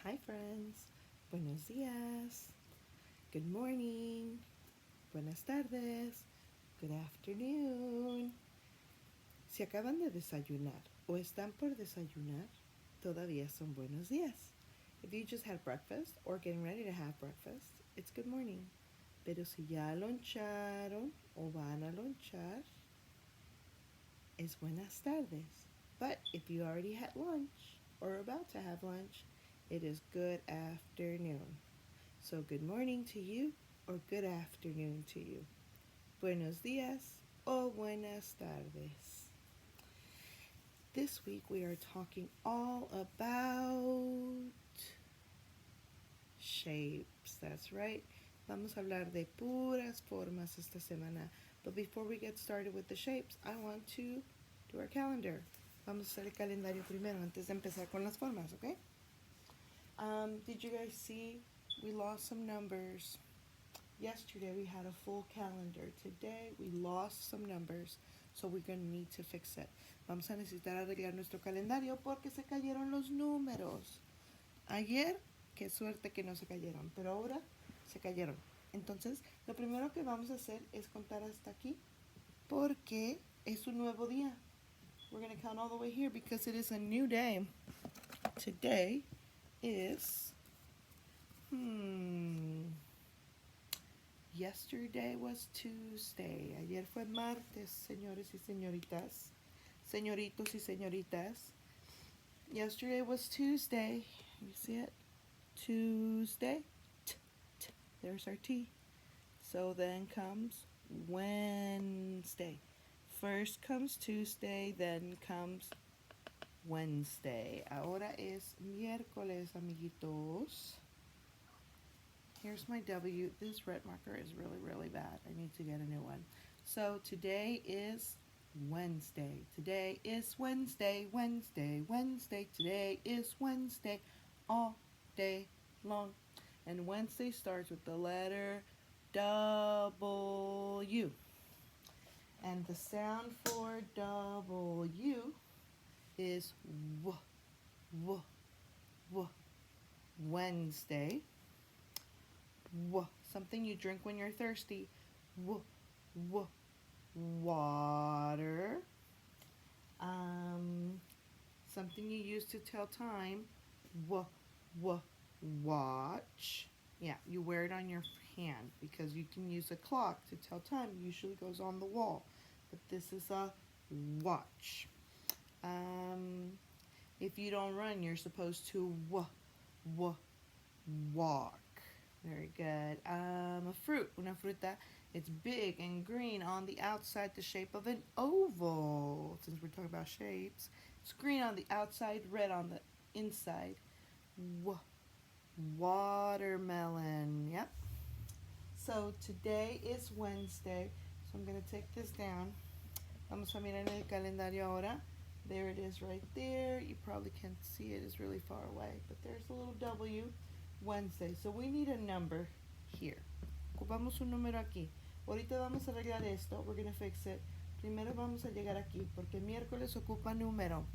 Hi friends, buenos días, good morning, buenas tardes, good afternoon. Si acaban de desayunar o están por desayunar, todavía son buenos días. If you just had breakfast or getting ready to have breakfast, it's good morning. Pero si ya loncharon o van a lonchar, es buenas tardes. But if you already had lunch or are about to have lunch, it is good afternoon. So good morning to you or good afternoon to you. Buenos días o buenas tardes. This week we are talking all about shapes. That's right. Vamos a hablar de puras formas esta semana. But before we get started with the shapes, I want to do our calendar. Vamos a hacer el calendario primero antes de empezar con las formas, okay? Did you guys see we lost some numbers? Yesterday we had a full calendar. Today we lost some numbers, so we're going to need to fix it. Vamos a necesitar arreglar nuestro calendario porque se cayeron los números. Ayer, qué suerte que no se cayeron, pero ahora se cayeron. Entonces, lo primero que vamos a hacer es contar hasta aquí porque es un nuevo día. We're going to count all the way here because it is a new day. Today is, yesterday was Tuesday. Ayer fue martes, señores y señoritas. Señoritos y señoritas. Yesterday was Tuesday. You see it? Tuesday. There's our T. So then comes Wednesday. First comes Tuesday, then comes Wednesday. Ahora es miércoles, amiguitos. Here's my W. This red marker is really, really bad. I need to get a new one. So today is Wednesday. Today is Wednesday, Wednesday, Wednesday. Today is Wednesday all day long. And Wednesday starts with the letter W. And the sound for W is W, W, W. Wednesday. W, something you drink when you're thirsty. W, W, water. Something you use to tell time. W, W, watch. Yeah, you wear it on your hand because you can use a clock to tell time. It usually goes on the wall, but this is a watch. If you don't run, you're supposed to walk. Very good. A fruit, una fruta. It's big and green on the outside, the shape of an oval. Since we're talking about shapes, it's green on the outside, red on the inside. Watermelon. Yep. So today is Wednesday. So I'm going to take this down. Vamos a mirar en el calendario ahora. There it is right there. You probably can't see it. It's really far away. But there's a little W. Wednesday. So we need a number here. Ocupamos un número aquí. Ahorita vamos a arreglar esto. We're going to fix it. Primero vamos a llegar aquí porque miércoles ocupa número.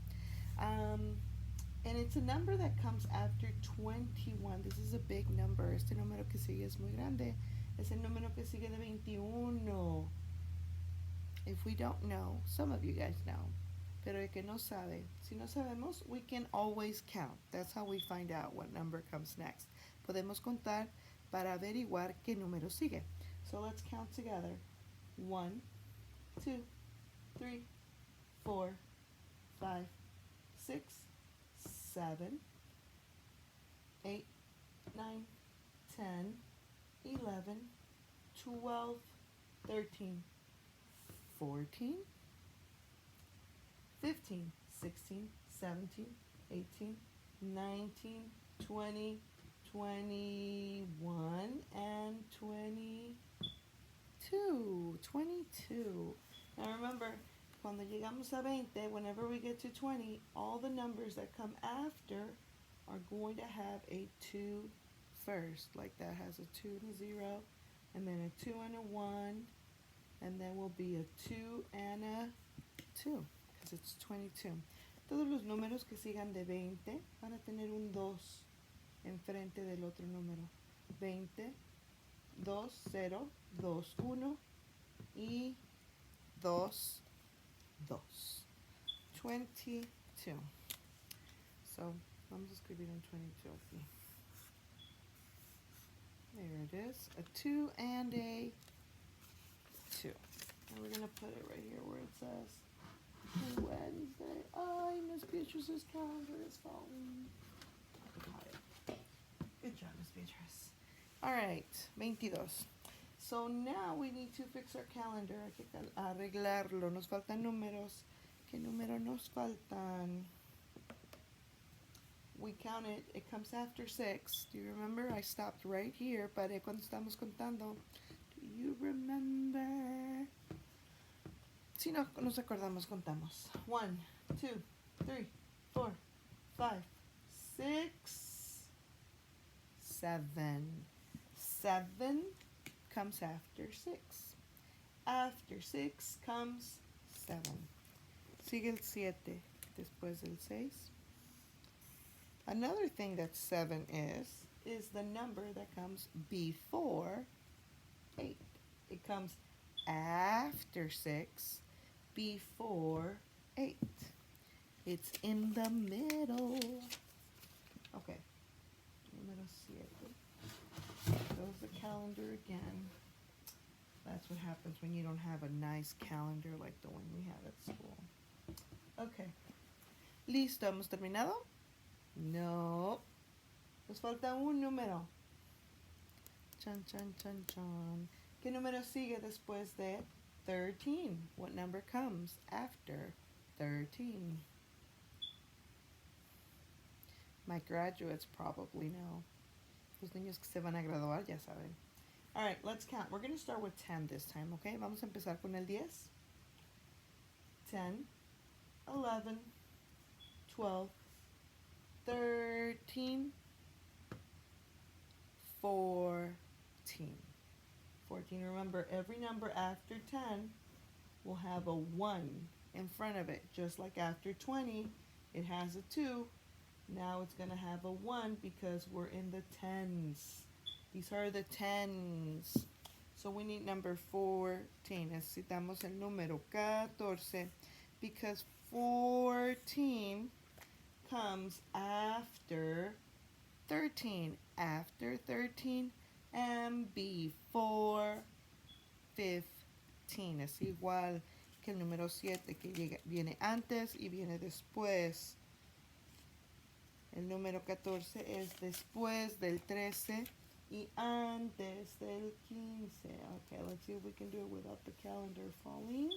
And it's a number that comes after 21. This is a big number. Este número que sigue es muy grande. Es el número que sigue de 21. If we don't know, some of you guys know. Pero el que no sabe, si no sabemos, we can always count. That's how we find out what number comes next. Podemos contar para averiguar qué número sigue. So let's count together. 1, 2, 3, 4, 5, 6, 7, 8, 9, 10, 11, 12, 13, 14, 15, 16, 17, 18, 19, 20, 21, and 22. 22. Now remember, cuando llegamos a 20, whenever we get to 20, all the numbers that come after are going to have a 2 first. Like that has a 2 and a 0, and then a 2 and a 1, and then will be a 2 and a 2. Because it's 22. Todos los números que sigan de 20 van a tener un 2. enfrente del otro número. 20, 2, 0, 2, 1 y 2, 2. 22. So, vamos a escribir en 22 aquí. There it is. A 2 and a 2. And we're going to put it right here where it says Wednesday. Ay, Miss Beatrice's calendar is falling. Good job, Miss Beatrice. All right, 22. So now we need to fix our calendar. Hay que arreglarlo. Nos faltan números. ¿Qué número nos faltan? We count it. It comes after 6. Do you remember? I stopped right here. Paré cuando estamos contando. Do you remember? Si no nos acordamos, contamos. 1, 2, 3, 4, 5, 6, 7. 7 comes after 6. After 6 comes 7. Sigue el 7 después del 6. Another thing that 7 is the number that comes before 8. It comes after 6, before 8. It's in the middle. Okay, número 7. Goes the calendar again. That's what happens when you don't have a nice calendar like the one we had at school. Okay. ¿Listo? ¿Hemos terminado? No. Nos falta un número. Chan, chan, chan, chan. ¿Qué número sigue después de 13? What number comes after 13? My graduates probably know. Los niños que se van a graduar ya saben. All right, let's count. We're going to start with 10 this time, okay? Vamos a empezar con el 10. 10, 11, 12, 13, 14. 14. Remember, every number after 10 will have a 1 in front of it. Just like after 20, it has a 2. Now it's going to have a 1 because we're in the tens. These are the tens. So we need number 14. Necesitamos el número 14 because 14 comes after 13. After 13 and before 15. Es igual que el número 7 que viene antes y viene después. El número 14 es después del 13 y antes del 15. Okay, let's see if we can do it without the calendar falling.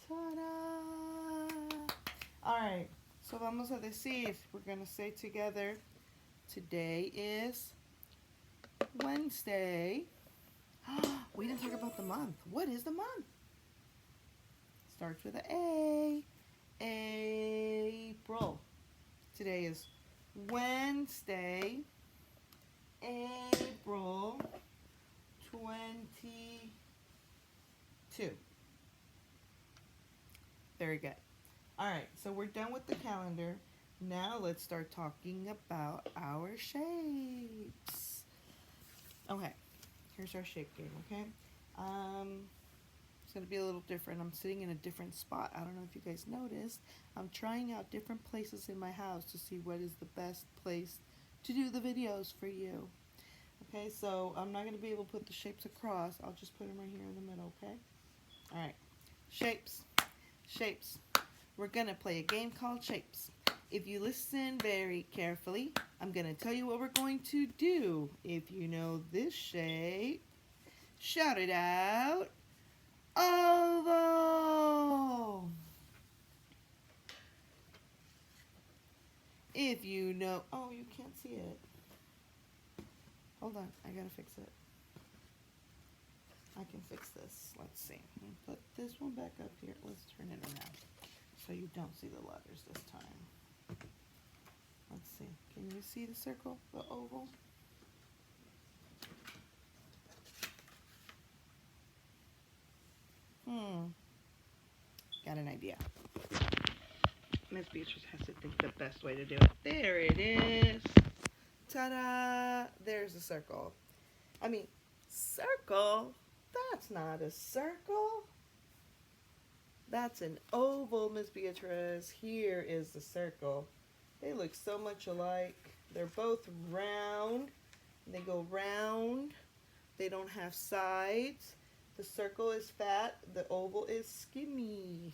Ta-da! All right, so vamos a decir, we're going to say together, today is Wednesday. We didn't talk about the month. What is the month? Starts with an A. April. Today is Wednesday, April 22. Very good. All right, so we're done with the calendar. Now let's start talking about our shapes. Okay, here's our shape game, okay? It's going to be a little different. I'm sitting in a different spot. I don't know if you guys noticed. I'm trying out different places in my house to see what is the best place to do the videos for you. Okay, so I'm not going to be able to put the shapes across. I'll just put them right here in the middle, okay? All right, shapes. Shapes. We're going to play a game called Shapes. If you listen very carefully, I'm going to tell you what we're going to do. If you know this shape, shout it out. Oval. If you know, oh, you can't see it. Hold on, I gotta fix it. I can fix this. Let's see. Put this one back up here. Let's turn it around so you don't see the letters this time. Let's see. Can you see the circle, the oval? Got an idea. Miss Beatrice has to think the best way to do it. There it is. Ta-da! There's a circle. I mean, circle? That's not a circle. That's an oval, Miss Beatrice. Here is the circle. They look so much alike. They're both round. They go round. They don't have sides. The circle is fat. The oval is skinny.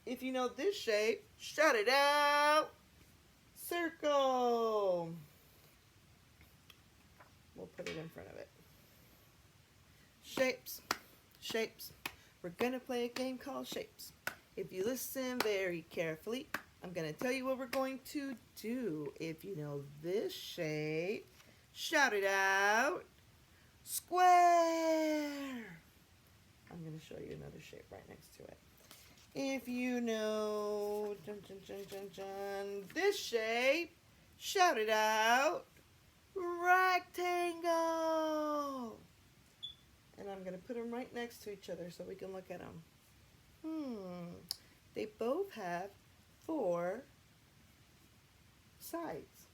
If you know this shape, shout it out. Circle. We'll put it in front of it. Shapes. Shapes. We're going to play a game called Shapes. If you listen very carefully, I'm going to tell you what we're going to do. If you know this shape, shout it out. Square. I'm going to show you another shape right next to it. If you know this shape, shout it out. Rectangle. And I'm going to put them right next to each other so we can look at them. They both have 4 sides.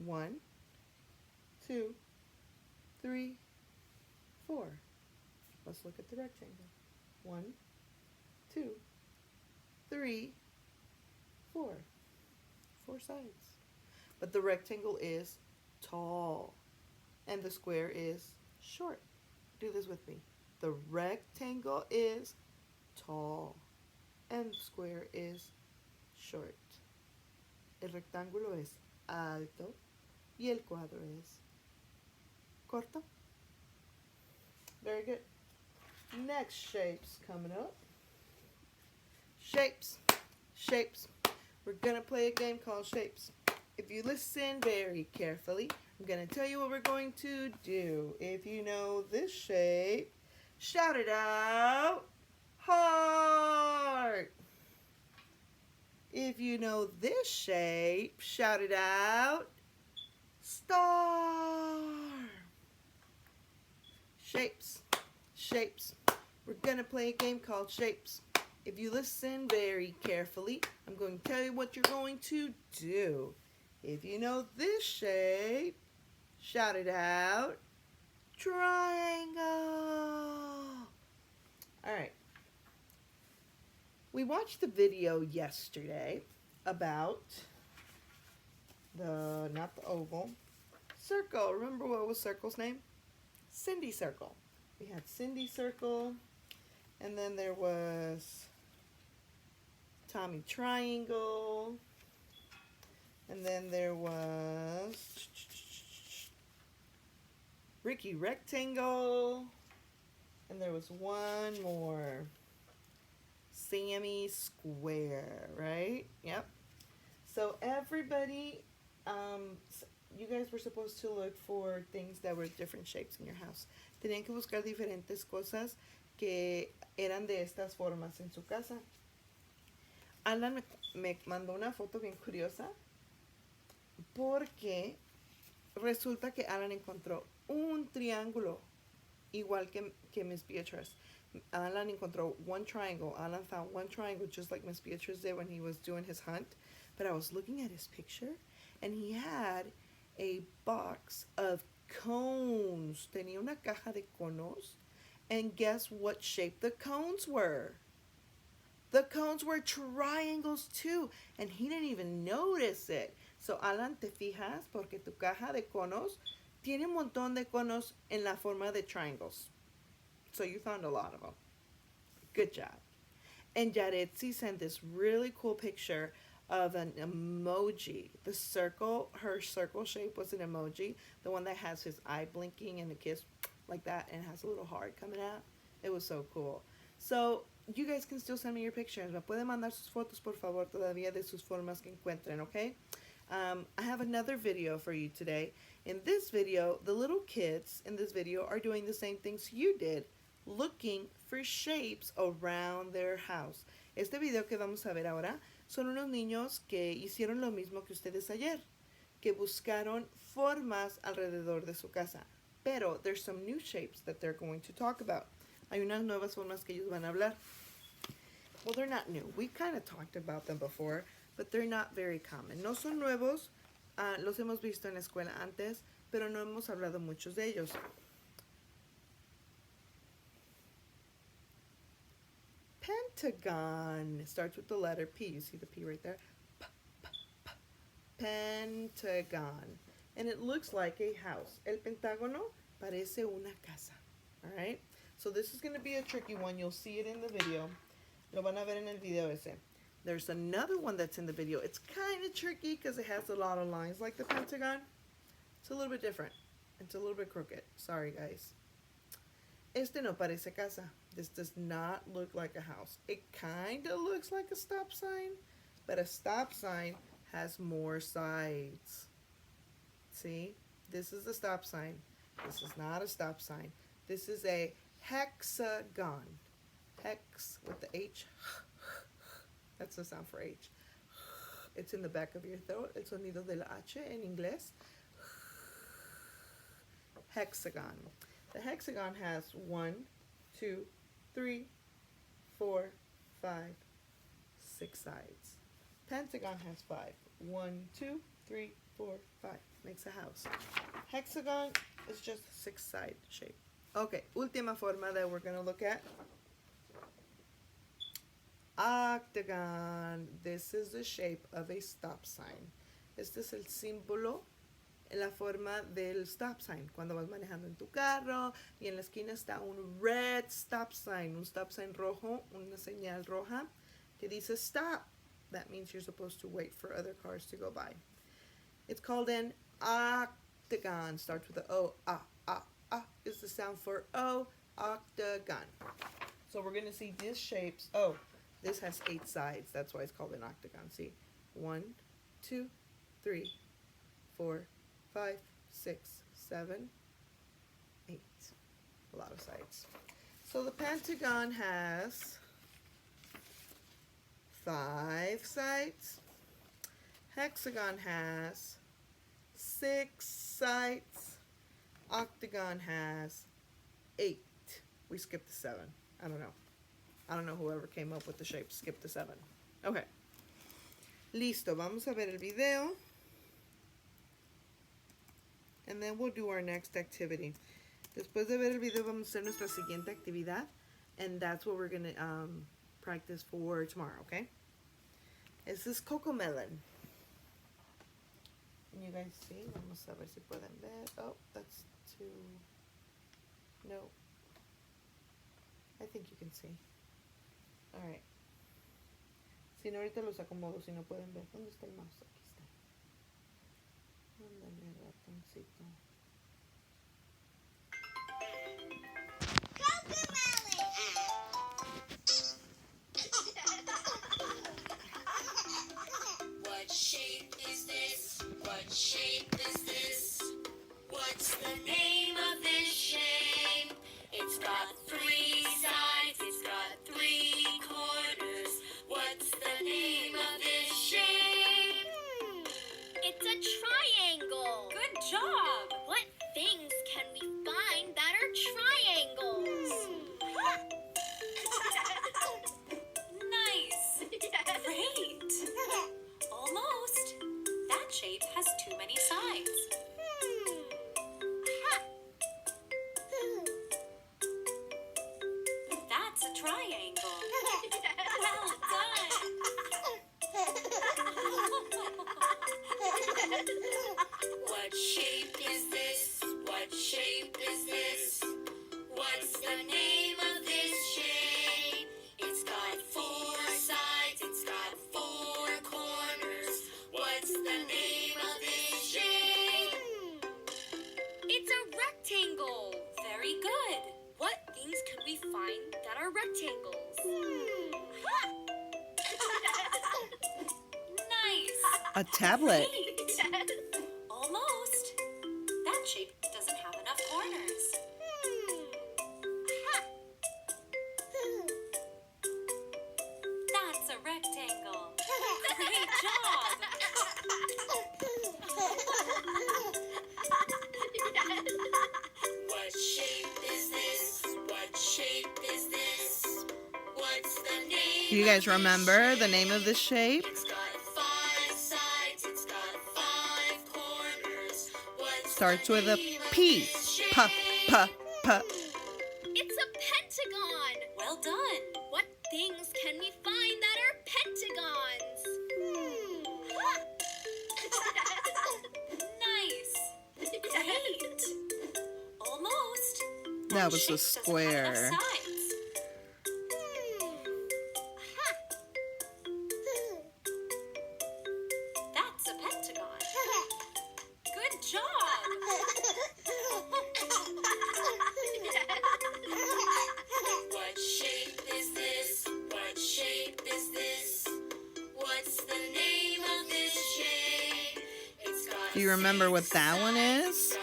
1, 2, 3, 4. Let's look at the rectangle. 1, 2, 3, 4. 4 sides. But the rectangle is tall and the square is short. Do this with me. The rectangle is tall and the square is short. El rectángulo es alto y el cuadro es corto. Very good. Next shapes coming up. Shapes. Shapes. We're going to play a game called Shapes. If you listen very carefully, I'm going to tell you what we're going to do. If you know this shape, shout it out. Heart. If you know this shape, shout it out. Star. Shapes. Shapes. We're going to play a game called Shapes. If you listen very carefully, I'm going to tell you what you're going to do. If you know this shape, shout it out. Triangle. All right. We watched the video yesterday about not the oval, circle. Remember what was Circle's name? Cindy Circle. We had Cindy Circle, and then there was Tommy Triangle, and then there was Ricky Rectangle, and there was one more, Sammy Square, right? Yep. So everybody, you guys were supposed to look for things that were different shapes in your house. Tenían que buscar diferentes cosas que eran de estas formas en su casa. Alan me mandó una foto bien curiosa porque resulta que Alan encontró un triángulo igual que Miss Beatrice. Alan encontró one triangle. Alan found one triangle just like Miss Beatrice did when he was doing his hunt. But I was looking at his picture and he had a box of cones. Tenía una caja de conos. And guess what shape the cones were? The cones were triangles too. And he didn't even notice it. So Alan, te fijas porque tu caja de conos tiene un montón de conos en la forma de triangles. So you found a lot of them. Good job. And Yaretsi sent this really cool picture of an emoji. The circle, her circle shape was an emoji. The one that has his eye blinking and a kiss like that and has a little heart coming out. It was so cool. So you guys can still send me your pictures. Me pueden mandar sus fotos, por favor, todavía de sus formas que encuentren, okay? I have another video for you today. In this video, the little kids in this video are doing the same things you did, looking for shapes around their house. Este video que vamos a ver ahora son unos niños que hicieron lo mismo que ustedes ayer, que buscaron formas alrededor de su casa. Pero there's some new shapes that they're going to talk about. Hay unas nuevas formas que ellos van a hablar. Well, they're not new. We kind of talked about them before, but they're not very common. No son nuevos, los hemos visto en la escuela antes, pero no hemos hablado muchos de ellos. Pentagon starts with the letter P. You see the P right there? P, P, P. Pentagon. And it looks like a house. El pentágono parece una casa. All right? So this is going to be a tricky one. You'll see it in the video. Lo van a ver en el video ese. There's another one that's in the video. It's kind of tricky because it has a lot of lines like the Pentagon. It's a little bit different. It's a little bit crooked. Sorry, guys. Este no parece casa. This does not look like a house. It kind of looks like a stop sign, but a stop sign has more sides. See? This is a stop sign. This is not a stop sign. This is a hexagon. Hex with the H. That's the sound for H. It's in the back of your throat. El sonido de la H en inglés. Hexagon. The hexagon has 1, 2, 3, 4, 5, 6 sides. Pentagon has 5. 1, 2, 3, 4, 5. Makes a house. Hexagon is just a 6-side shape. Okay, última forma that we're going to look at. Octagon. This is the shape of a stop sign. Este es el símbolo en la forma del stop sign. Cuando vas manejando en tu carro y en la esquina está un red stop sign, un stop sign rojo, una señal roja que dice stop. That means you're supposed to wait for other cars to go by. It's called an octagon. Starts with the O. Is the sound for O. Octagon. So we're going to see these shapes. Oh, this has 8 sides. That's why it's called an octagon. See? 1, 2, 3, 4, 5, 6, 7, 8. A lot of sides. So the Pentagon has 5 sides. Hexagon has 6 sides. Octagon has 8. We skipped the 7. I don't know. I don't know whoever came up with the shape. Skip the 7. Okay. Listo. Vamos a ver el video. And then we'll do our next activity. Después de ver el video, vamos a hacer nuestra siguiente actividad. And that's what we're going to practice for tomorrow, okay? This is coco melon. Can you guys see? Vamos a ver si pueden ver. Oh, that's too... No. I think you can see. All right. Si no, ahorita los acomodo si no pueden ver. ¿Dónde está el mouse? Aquí está. Ándale, ratoncito. What shape is this? What shape is this? What's the name of this shape? It's got 3 sides, it's got 3 corners. What's the name of this shape? It's a triangle. Good job! What things can we find that are triangles? Nice! Great! Almost. That shape has too many sides. That's a triangle. Well done! What shape is this? What shape is this? What's the name of this shape? It's got 4 sides, it's got 4 corners. What's the name of this shape? It's a rectangle. Very good. What things can we find that are rectangles? Nice. A tablet. Great. Almost. That shape doesn't have enough corners. That's a rectangle. Great job. What shape is this? What shape is this? What's the name? Do you guys remember the name of this shape? It's got 5 sides, it's got 5 starts with a name of P. this P, shape? P, P. It's a pentagon. Well done. What things can we find that are pentagons? Nice. Great. Almost. That was a shape doesn't have enough square. sides. That's a pentagon. Good job. What shape is this? What shape is this? What's the name of this shape? It's got Do you remember what that one is?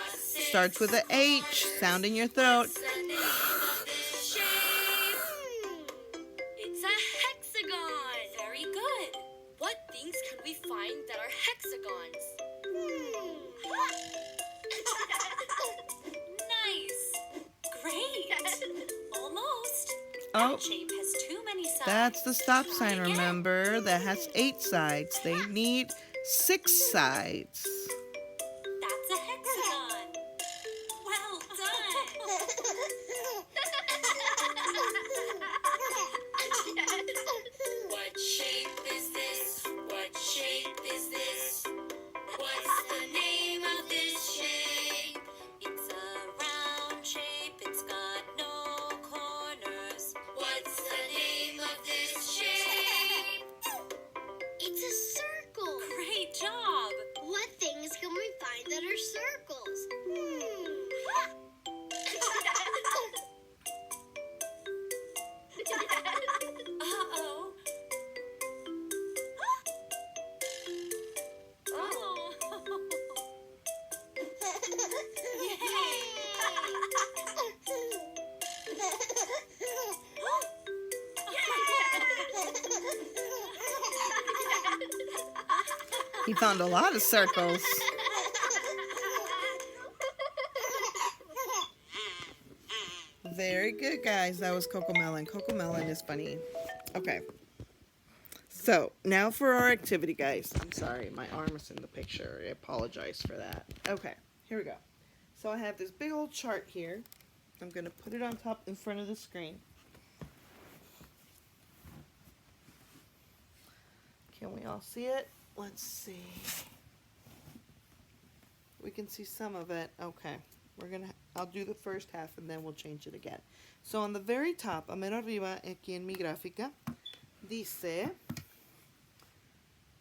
Starts with a H. Sound in your throat. What's the name of this shape? It's a hexagon. Very good. What things can we find that are hexagons? Nice. Great. Almost. Oh, That shape has too many sides. that's the stop Try sign, again. remember? That has 8 sides. They need 6 sides. That's a hexagon. Well done. What shape is this? What shape is this? What's the name of this shape? It's a round shape. It's got no corners. What's the name of this shape? It's a circle. Great job. What things can we find that are circles? Uh-oh. Oh. He found a lot of circles. Very good, guys. That was Cocomelon. Cocomelon is funny. Okay. So, now for our activity, guys. I'm sorry, my arm is in the picture. I apologize for that. Okay, here we go. So, I have this big old chart here. I'm going to put it on top in front of the screen. Can we all see it? Let's see. We can see some of it. Okay. I'll do the first half and then we'll change it again. So on the very top, a mero arriba, aquí en mi gráfica, dice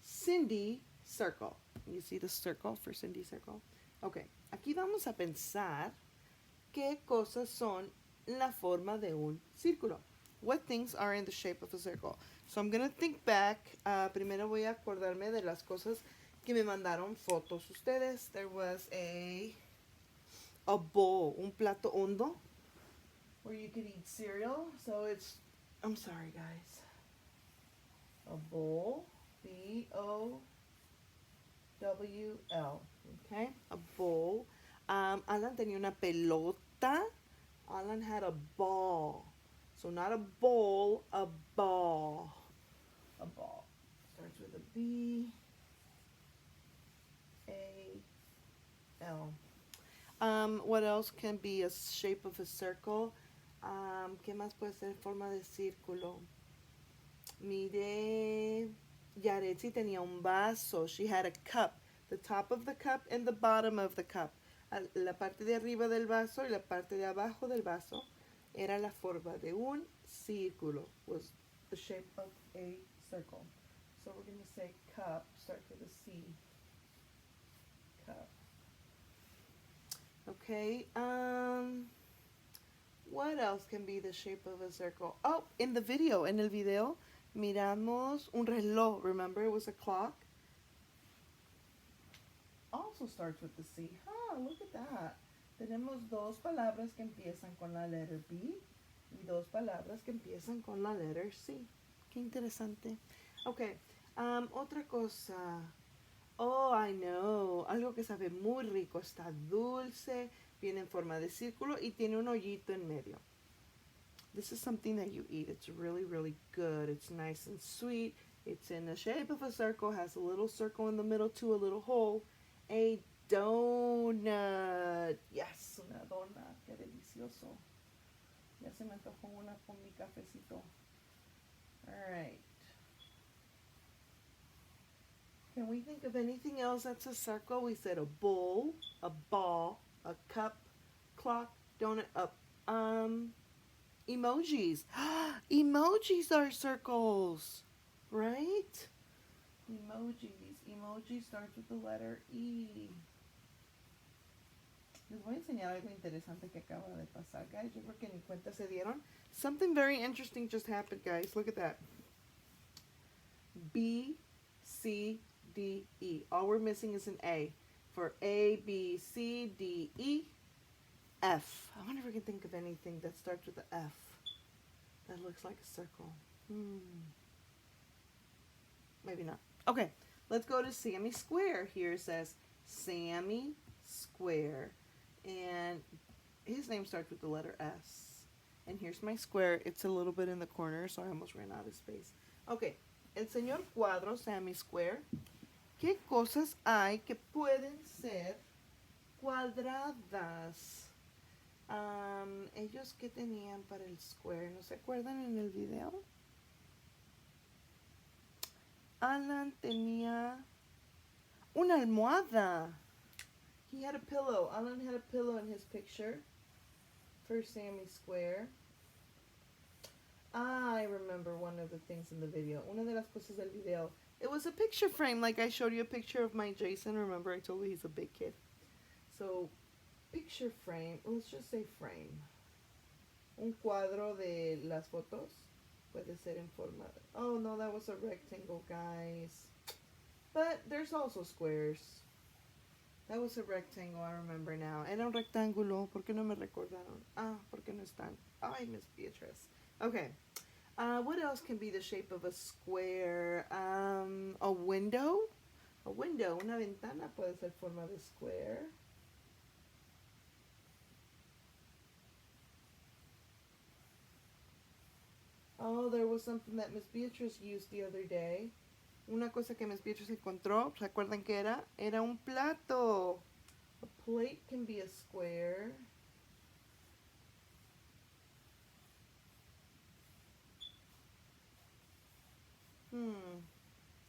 Cindy Circle. You see the circle for Cindy Circle? Okay. Aquí vamos a pensar qué cosas son la forma de un círculo. What things are in the shape of a circle? So I'm going to think back. Primero voy a acordarme de las cosas que me mandaron fotos ustedes. There was a bowl, un plato hondo, where you could eat cereal. So it's, I'm sorry guys, a bowl, B-O-W-L, okay, a bowl. Alan tenía una pelota. Alan had a ball. So not a bowl, a ball. A ball. Starts with a B, A, L. What else can be a shape of a circle? ¿Qué más puede ser forma de círculo? Mire, Yaretsi tenía un vaso. She had a cup. The top of the cup and the bottom of the cup. La parte de arriba del vaso y la parte de abajo del vaso era la forma de un círculo. Was the shape of a circle. So we're going to say cup. Starts with a C. Cup. Okay, what else can be the shape of a circle? Oh, in el video, miramos un reloj. Remember, it was a clock. Also starts with the C. Huh, look at that. Tenemos dos palabras que empiezan con la letter B y dos palabras que empiezan con la letter C. Qué interesante. Okay, otra cosa. Oh, I know. Algo que sabe muy rico. Está dulce, viene en forma de círculo y tiene un hoyito en medio. This is something that you eat. It's really, really good. It's nice and sweet. It's in the shape of a circle, has a little circle in the middle too, a little hole. A donut. donut. Yes, una dona. Qué delicioso. Ya se me antojó una con mi cafecito. All right. Can we think of anything else that's a circle? We said a bowl, a ball, a cup, clock, donut, emojis. Emojis are circles, right? Emojis. Emoji starts with the letter E. Les voy a enseñar algo interesante que acaba de pasar, guys. Yo creo que ni cuenta se dieron. Something very interesting just happened, guys. Look at that. B, C, D, E. All we're missing is an A. For A, B, C, D, E, F. I wonder if we can think of anything that starts with the F that looks like a circle. Maybe not. Okay, let's go to Sammy Square. Here it says Sammy Square. And his name starts with the letter S. And here's my square. It's a little bit in the corner, so I almost ran out of space. Okay, el señor Cuadro, Sammy Square. ¿Qué cosas hay que pueden ser cuadradas? Ellos, ¿qué tenían para el square? ¿No se acuerdan en el video? Alan tenía una almohada. He had a pillow. Alan had a pillow in his picture for Sammy Square. I remember one of the things in the video. Una de las cosas del video. It was a picture frame, like I showed you a picture of my Jason. Remember, I told you he's a big kid. So, picture frame. Let's just say frame. Un cuadro de las fotos. Puede ser en forma de... Oh, no, that was a rectangle, guys. But there's also squares. That was a rectangle, I remember now. Era un rectángulo. ¿Por qué no me recordaron? ¿Por qué no están? Ay, Miss Beatrice. Okay. What else can be the shape of a square? A window? A window, una ventana puede ser forma de square. Oh, there was something that Miss Beatrice used the other day. Una cosa que Miss Beatrice encontró, ¿se acuerdan qué era? Era un plato. A plate can be a square.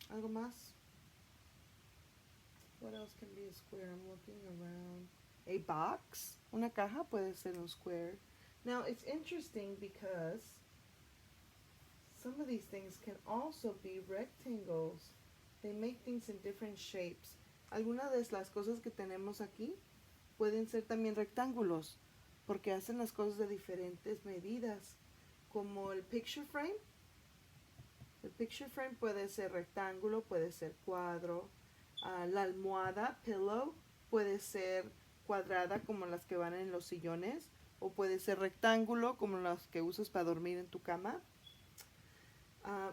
¿Algo más? What else can be a square? I'm looking around. A box? Una caja puede ser un square. Now, it's interesting because some of these things can also be rectangles. They make things in different shapes. Algunas de las cosas que tenemos aquí pueden ser también rectángulos porque hacen las cosas de diferentes medidas. Como el picture frame. El picture frame puede ser rectángulo, puede ser cuadro. La almohada, pillow, puede ser cuadrada como las que van en los sillones o puede ser rectángulo como las que usas para dormir en tu cama.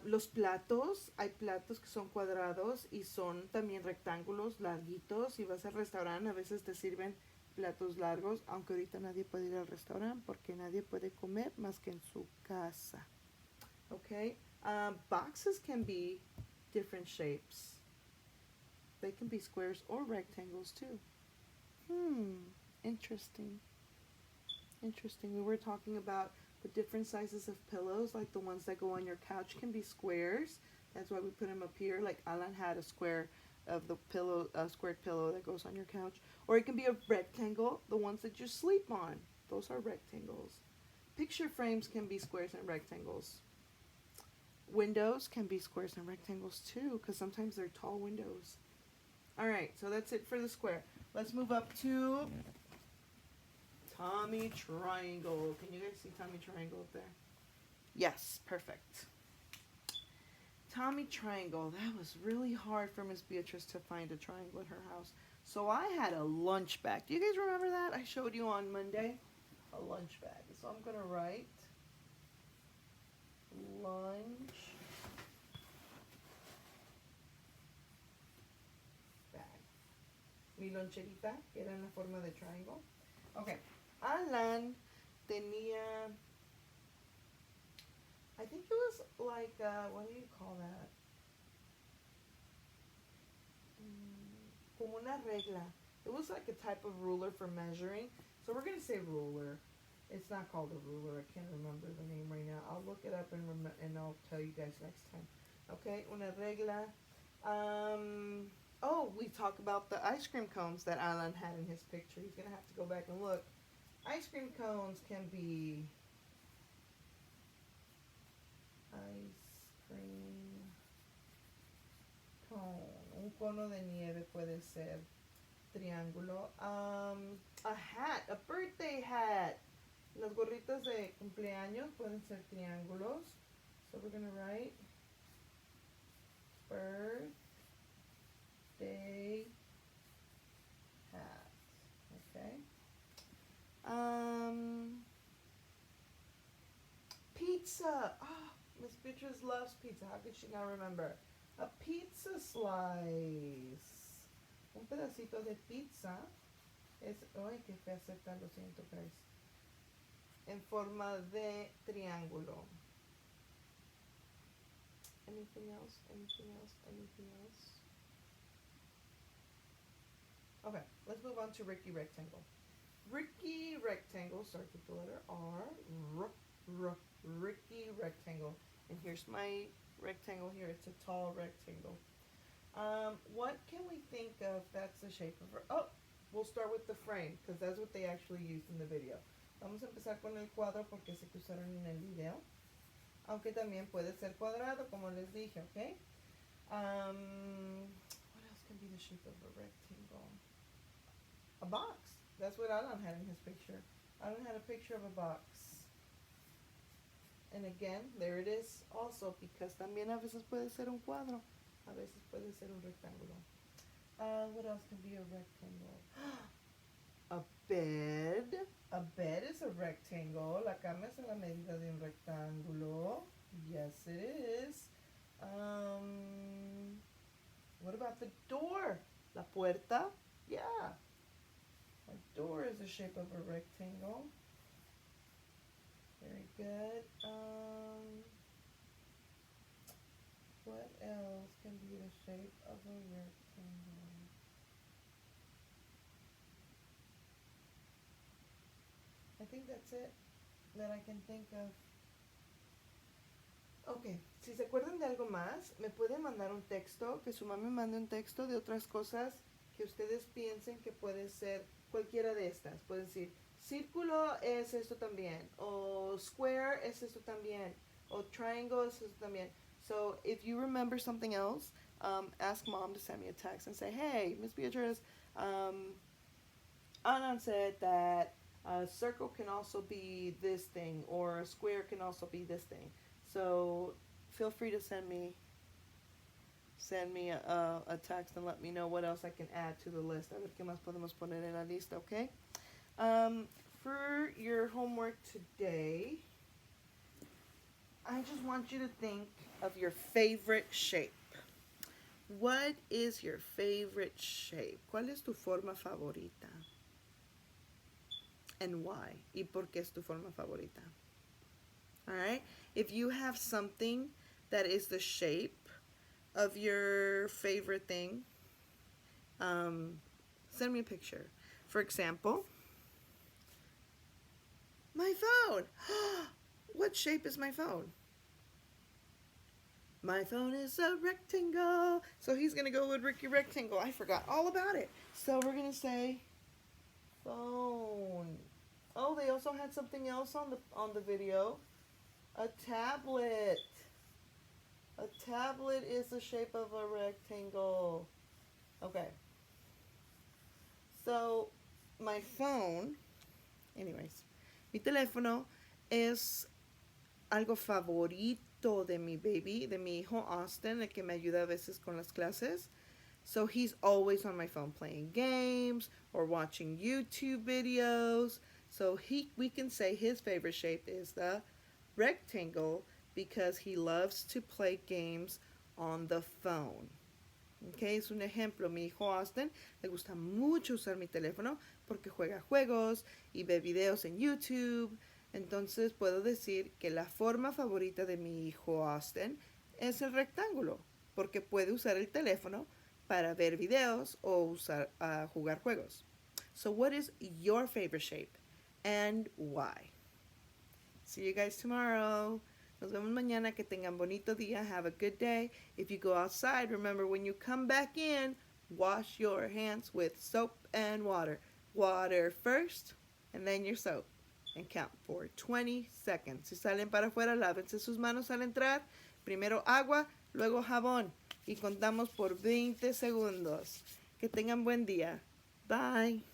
Los platos, hay platos que son cuadrados y son también rectángulos larguitos. Si vas al restaurante a veces te sirven platos largos, aunque ahorita nadie puede ir al restaurante porque nadie puede comer más que en su casa. Okay, boxes can be different shapes. They can be squares or rectangles too. Interesting. Interesting. We were talking about the different sizes of pillows, like the ones that go on your couch can be squares. That's why we put them up here. Like Alan had a square of the pillow, a squared pillow that goes on your couch. Or it can be a rectangle, the ones that you sleep on. Those are rectangles. Picture frames can be squares and rectangles. Windows can be squares and rectangles too, because sometimes they're tall windows. All right, so that's it for the square. Let's move up to Tommy Triangle. Can you guys see Tommy Triangle up there? Yes, perfect. Tommy Triangle. That was really hard for Miss Beatrice to find a triangle in her house. So I had a lunch bag. Do you guys remember that? I showed you on Monday. A lunch bag. So I'm going to write lunch bag. Mi loncherita, que era en la forma de triangle. Okay. Alan tenía, I think it was like, what do you call that? Como una regla. It was like a type of ruler for measuring. So we're going to say ruler. It's not called a ruler. I can't remember the name right now. I'll look it up and I'll tell you guys next time. Okay, una regla. Oh, we talk about the ice cream cones that Alan had in his picture. He's going to have to go back and look. Ice cream cones can be ice cream cone. Un cono de nieve puede ser triángulo. A hat, a birthday hat. Las gorritas de cumpleaños pueden ser triángulos. So we're going to write birthday hat. Okay. Pizza. Oh, Miss Beatrice loves pizza. How could she not remember? A pizza slice. Un pedacito de pizza es, ay, qué fea aceptar, lo siento, guys. En forma de triángulo. Anything else? Anything else? Anything else? Okay, let's move on to Ricky Rectangle. Ricky Rectangle starts with the letter R. Ricky Rectangle. And here's my rectangle here. It's a tall rectangle. What can we think of that's the shape of oh, we'll start with the frame, because that's what they actually used in the video. Vamos a empezar con el cuadro porque sé que usaron en el video. Aunque también puede ser cuadrado, como les dije, ¿ok? What else can be the shape of a rectangle? A box. That's what Alan had in his picture. Alan had a picture of a box. And again, there it is also, because también a veces puede ser un cuadro. A veces puede ser un rectángulo. What else can be a rectangle? A bed. A bed is a rectangle. La cama es a la medida de un rectángulo. Yes, it is. What about the door? La puerta? Yeah. A door is the shape of a rectangle. Very good. What else can be the shape of a rectangle? I think that's it that I can think of. Ok, si se acuerdan de algo más, me pueden mandar un texto, que su mamá me mande un texto de otras cosas que ustedes piensen que puede ser cualquiera de estas. Pueden decir, círculo es esto también, o square es esto también, o triangle es esto también. So if you remember something else, ask mom to send me a text and say, hey, Miss Beatrice, Anan said that a circle can also be this thing, or a square can also be this thing. So feel free to send me a text and let me know what else I can add to the list. A ver qué más podemos poner en la lista, okay? For your homework today, I just want you to think of your favorite shape. What is your favorite shape? ¿Cuál es tu forma favorita? And why? ¿Y por qué es tu forma favorita? All right? If you have something that is the shape of your favorite thing, send me a picture. For example, my phone. What shape is my phone? My phone is a rectangle. So he's going to go with Ricky Rectangle. I forgot all about it. So we're going to say phone. Oh, they also had something else on the video. A tablet. A tablet is the shape of a rectangle. Okay. So my phone, anyways, mi teléfono es algo favorito de mi baby, de mi hijo Austin, el que me ayuda a veces con las clases. So he's always on my phone playing games or watching YouTube videos. So we can say his favorite shape is the rectangle because he loves to play games on the phone. Okay, es un ejemplo. Mi hijo Austin le gusta mucho usar mi teléfono porque juega juegos y ve videos en YouTube. Entonces puedo decir que la forma favorita de mi hijo Austin es el rectángulo porque puede usar el teléfono para ver videos o jugar juegos. So what is your favorite shape and why? See you guys tomorrow. Nos vemos mañana. Que tengan bonito día. Have a good day. If you go outside, remember when you come back in, wash your hands with soap and water. Water first and then your soap. And count for 20 seconds. Si salen para afuera, lávense sus manos al entrar. Primero agua, luego jabón. Y contamos por 20 segundos. Que tengan buen día. Bye.